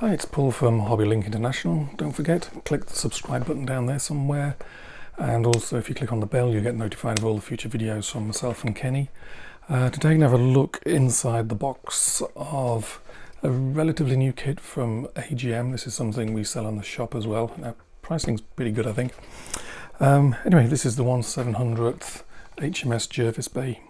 Hi, it's Paul from HobbyLink International. Don't forget, click the subscribe button down there somewhere, and also if you click on the bell you get notified of all the future videos from myself and Kenny. Today we're going to have a look inside the box of a relatively new kit from AJM. This is something we sell on the shop as well. Now, pricing's pretty good, I think. Anyway, this is the 1/700th HMS Jervis Bay.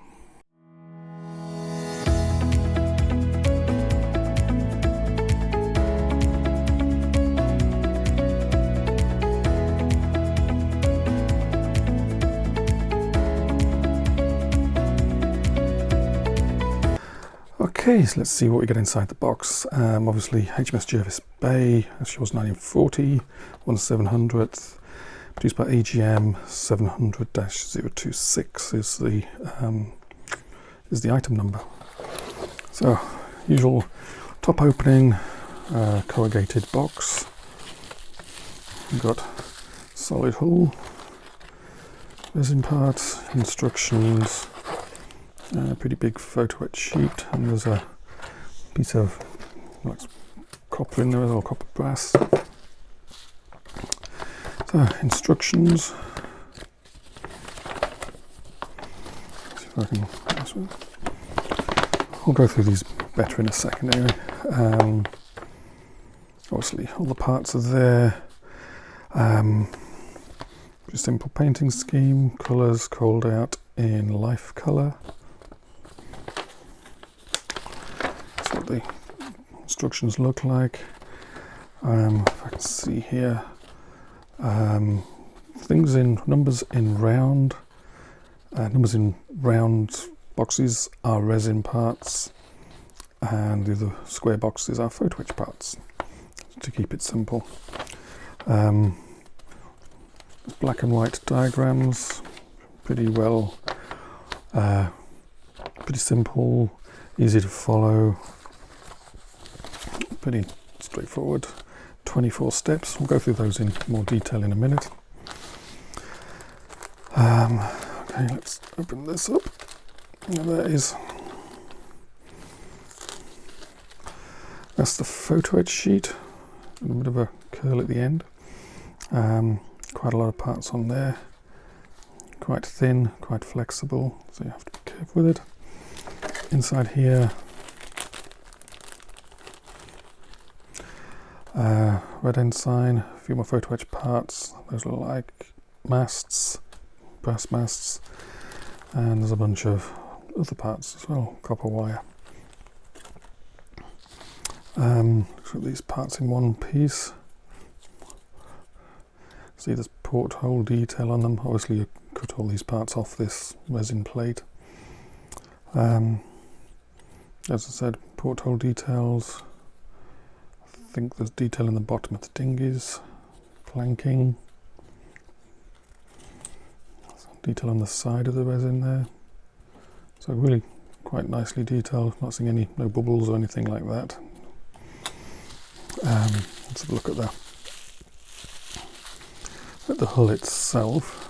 Okay, so let's see what we get inside the box. Obviously HMS Jervis Bay, as yours 1940, 1/700th, produced by AJM 700-026 is the item number. So, usual top opening, corrugated box. We've got solid hull, resin parts, instructions, pretty big photo etch sheet, and there's a piece of like copper in there, or copper brass. So, instructions. Let's see if I can. I'll go through these better in a second anyway. Obviously, all the parts are there. Pretty simple painting scheme, colours called out in life colour. That's what the instructions look like. If I can see here, things in numbers in round. Numbers in round boxes are resin parts, and the other square boxes are photo etch parts, to keep it simple. Black and white diagrams, pretty well, pretty simple, easy to follow, pretty straightforward. 24 steps. We'll go through those in more detail in a minute. Okay, let's open this up. That's the photo etch sheet. A bit of a curl at the end. Quite a lot of parts on there. Quite thin, quite flexible, so you have to be careful with it. Inside here, red ensign, a few more photo etch parts. Those look like masts, brass masts, and there's a bunch of other parts as well, copper wire. Look at these parts in one piece. See, there's porthole detail on them. Obviously you cut all these parts off this resin plate. As I said, porthole details. I think there's detail in the bottom of the dinghies. Planking. Detail on the side of the resin there. So really quite nicely detailed. Not seeing no bubbles or anything like that. Let's have a look at the hull itself.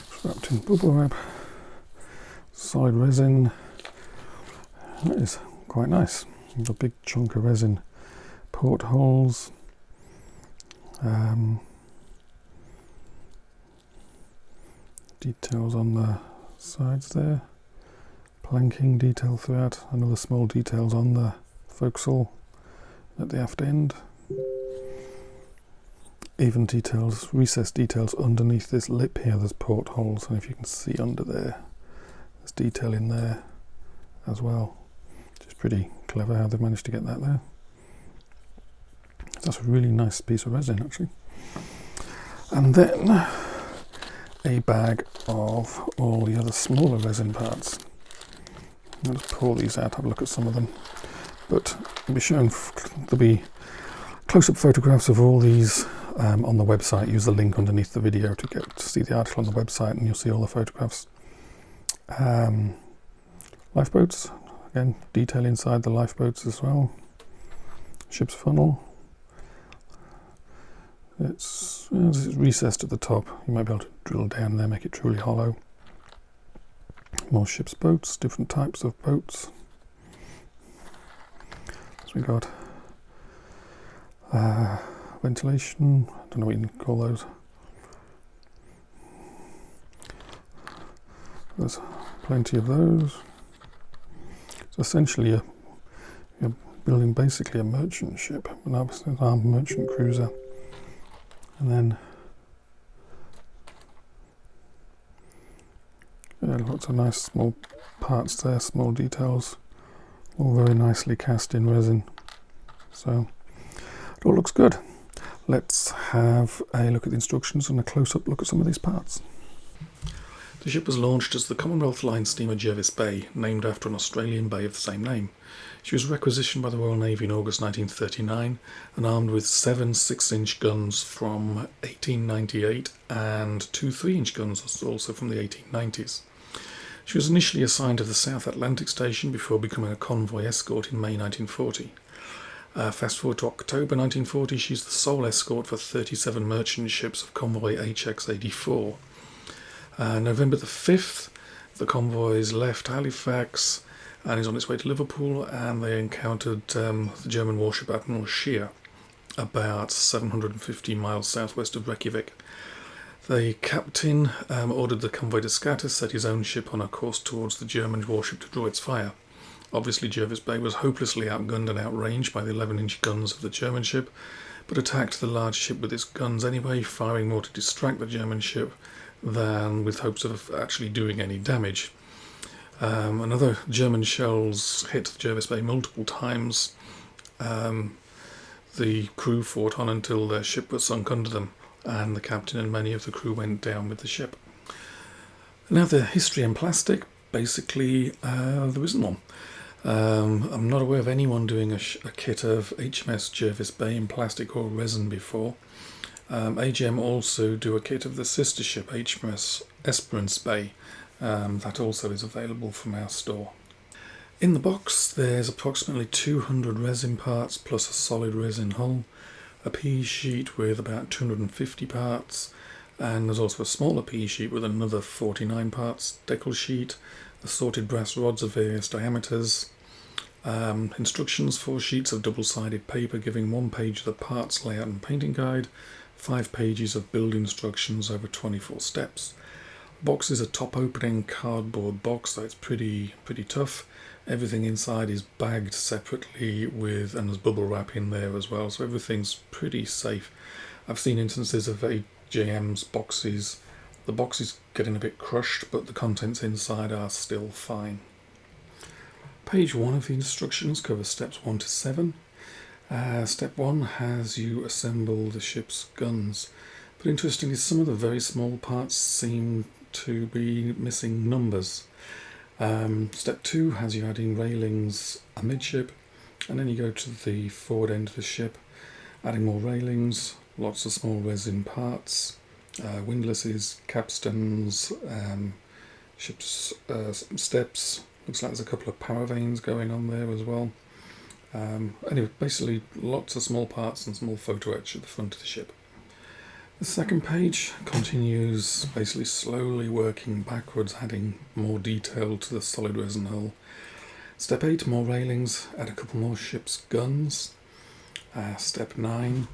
It's wrapped in bubble wrap, solid resin. That is quite nice. A big chunk of resin portholes. Details on the sides there, planking detail throughout, and other small details on the forecastle at the aft end. Even details, recessed details underneath this lip here. There's portholes, and if you can see under there, there's detail in there as well. Just pretty clever how they've managed to get that there. That's a really nice piece of resin, actually. And then a bag of all the other smaller resin parts. I'll just pull these out, have a look at some of them. But there'll be close-up photographs of all these on the website. Use the link underneath the video to see the article on the website, and you'll see all the photographs. Lifeboats, again, detail inside the lifeboats as well. Ship's funnel. It's recessed at the top. You might be able to drill down there, make it truly hollow. More ship's boats, different types of boats. So we got ventilation, I don't know what you can call those. There's plenty of those. It's essentially you're building basically a merchant ship, an armed merchant cruiser. And then lots of nice small parts there, small details, all very nicely cast in resin. So it all looks good. Let's have a look at the instructions and a close-up look at some of these parts. The ship was launched as the Commonwealth Line steamer Jervis Bay, named after an Australian bay of the same name. She was requisitioned by the Royal Navy in August 1939 and armed with 7 6-inch guns from 1898 and 2 3-inch guns also from the 1890s. She was initially assigned to the South Atlantic Station before becoming a convoy escort in May 1940. Fast forward to October 1940, she's the sole escort for 37 merchant ships of convoy HX-84. November the 5th, the convoys left Halifax and is on its way to Liverpool, and they encountered the German warship Admiral Scheer about 750 miles southwest of Reykjavik. The captain ordered the convoy to scatter, set his own ship on a course towards the German warship to draw its fire. Obviously Jervis Bay was hopelessly outgunned and outranged by the 11-inch guns of the German ship, but attacked the large ship with its guns anyway, firing more to distract the German ship than with hopes of actually doing any damage. Another German shells hit Jervis Bay multiple times. The crew fought on until their ship was sunk under them, and the captain and many of the crew went down with the ship. Now the history in plastic, basically there isn't one. I'm not aware of anyone doing a kit of HMS Jervis Bay in plastic or resin before. AJM also do a kit of the sister ship HMS Esperance Bay. That also is available from our store. In the box there's approximately 200 resin parts plus a solid resin hull, a PE sheet with about 250 parts, and there's also a smaller PE sheet with another 49 parts, decal sheet, assorted brass rods of various diameters, instructions, 4 sheets of double-sided paper giving 1 page of the parts layout and painting guide, 5 pages of build instructions over 24 steps. Box is a top opening cardboard box, so it's pretty tough. Everything inside is bagged separately and there's bubble wrap in there as well, so everything's pretty safe. I've seen instances of AJM's boxes. The box is getting a bit crushed, but the contents inside are still fine. Page 1 of the instructions covers steps 1 to 7. Step 1 has you assemble the ship's guns, but interestingly some of the very small parts seem to be missing numbers. Step 2 has you adding railings amidship, and then you go to the forward end of the ship, adding more railings, lots of small resin parts, windlasses, capstans, ship's steps. Looks like there's a couple of power vanes going on there as well. Anyway, basically lots of small parts and small photo etch at the front of the ship. The second page continues basically slowly working backwards, adding more detail to the solid resin hull. Step 8, more railings, add a couple more ship's guns. Step 9,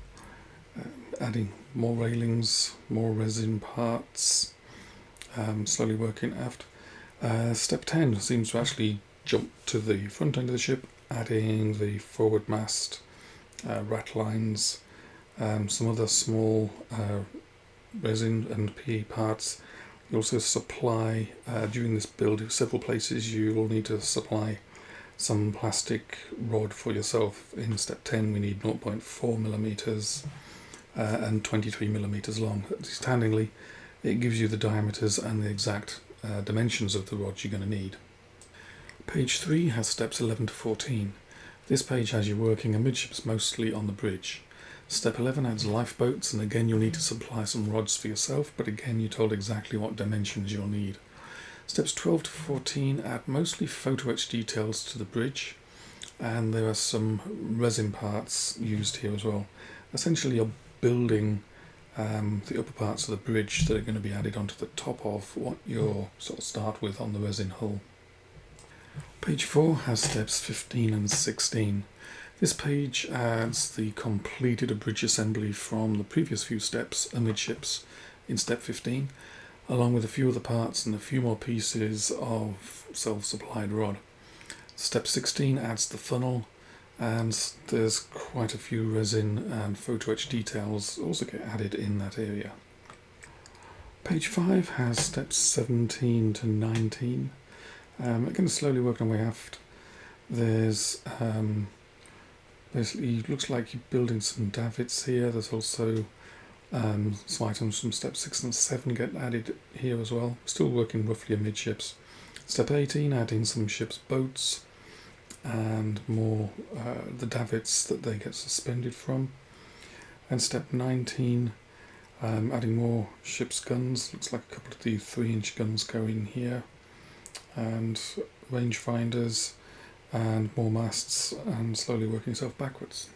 adding more railings, more resin parts, slowly working aft. Step 10 seems to actually jump to the front end of the ship, adding the forward mast, ratlines, some other small resin and PE parts. You also supply, during this build, several places you will need to supply some plastic rod for yourself. In step 10 we need 0.4 millimeters and 23 millimeters long. Standingly, it gives you the diameters and the exact dimensions of the rods you're going to need. Page 3 has steps 11 to 14. This page has you working amidships, mostly on the bridge. Step 11 adds lifeboats, and again you'll need to supply some rods for yourself, but again you're told exactly what dimensions you'll need. Steps 12 to 14 add mostly photo etch details to the bridge, and there are some resin parts used here as well. Essentially you're building the upper parts of the bridge that are going to be added onto the top of what you'll sort of start with on the resin hull. Page 4 has steps 15 and 16. This page adds the completed bridge assembly from the previous few steps amidships in step 15, along with a few other parts and a few more pieces of self-supplied rod. Step 16 adds the funnel, and there's quite a few resin and photo etch details also get added in that area. Page 5 has steps 17 to 19. Again, slowly working our way aft. There's basically looks like you're building some davits here. There's also some items from step 6 and 7 get added here as well. Still working roughly amidships. Step 18 adding some ship's boats and more the davits that they get suspended from. And step 19 adding more ship's guns. Looks like a couple of the 3-inch guns go in here, and rangefinders and more masts, and slowly working itself backwards.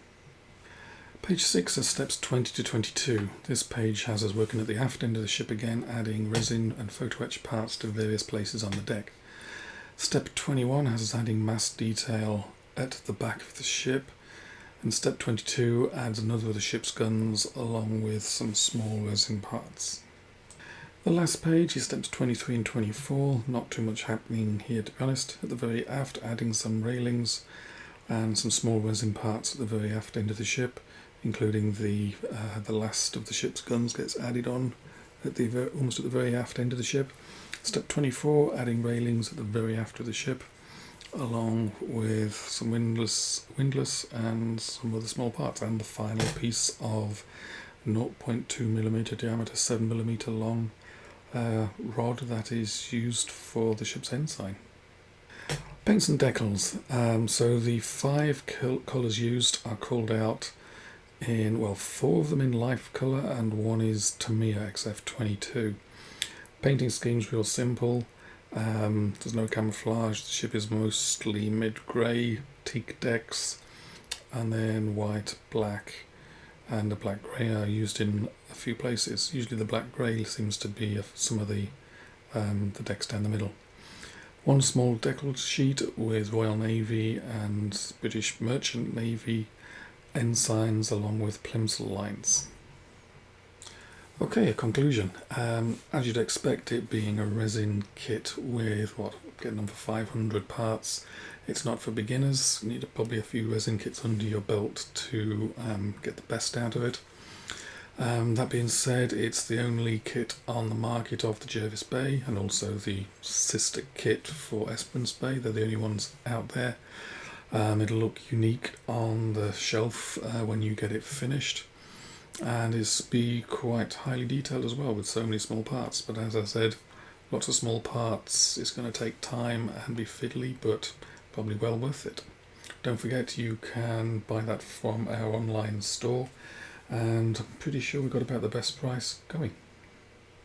Page 6 has steps 20 to 22. This page has us working at the aft end of the ship again, adding resin and photo etch parts to various places on the deck. Step 21 has us adding mast detail at the back of the ship, and step 22 adds another of the ship's guns along with some small resin parts. The last page is steps 23 and 24. Not too much happening here, to be honest. At the very aft, adding some railings and some small resin parts at the very aft end of the ship, including the last of the ship's guns gets added on at the almost at the very aft end of the ship. Step 24, adding railings at the very aft of the ship, along with some windlass and some other small parts, and the final piece of 0.2mm diameter, 7mm long rod that is used for the ship's ensign. Paints and decals. So the 5 colours used are called out in, well, 4 of them in life colour and 1 is Tamiya XF22. Painting scheme's real simple. There's no camouflage. The ship is mostly mid-grey, teak decks, and then white, black, and the black grey are used in a few places. Usually the black grey seems to be some of the decks down the middle. 1 small decal sheet with Royal Navy and British Merchant Navy ensigns along with plimsoll lines. Okay, a conclusion. As you'd expect, it being a resin kit with getting on for 500 parts, it's not for beginners. You need probably a few resin kits under your belt to get the best out of it. That being said, it's the only kit on the market of the Jervis Bay, and also the sister kit for Esperance Bay. They're the only ones out there. It'll look unique on the shelf when you get it finished, and is be quite highly detailed as well with so many small parts. But as I said, lots of small parts. It's going to take time and be fiddly, but probably well worth it. Don't forget you can buy that from our online store, and I'm pretty sure we got about the best price going.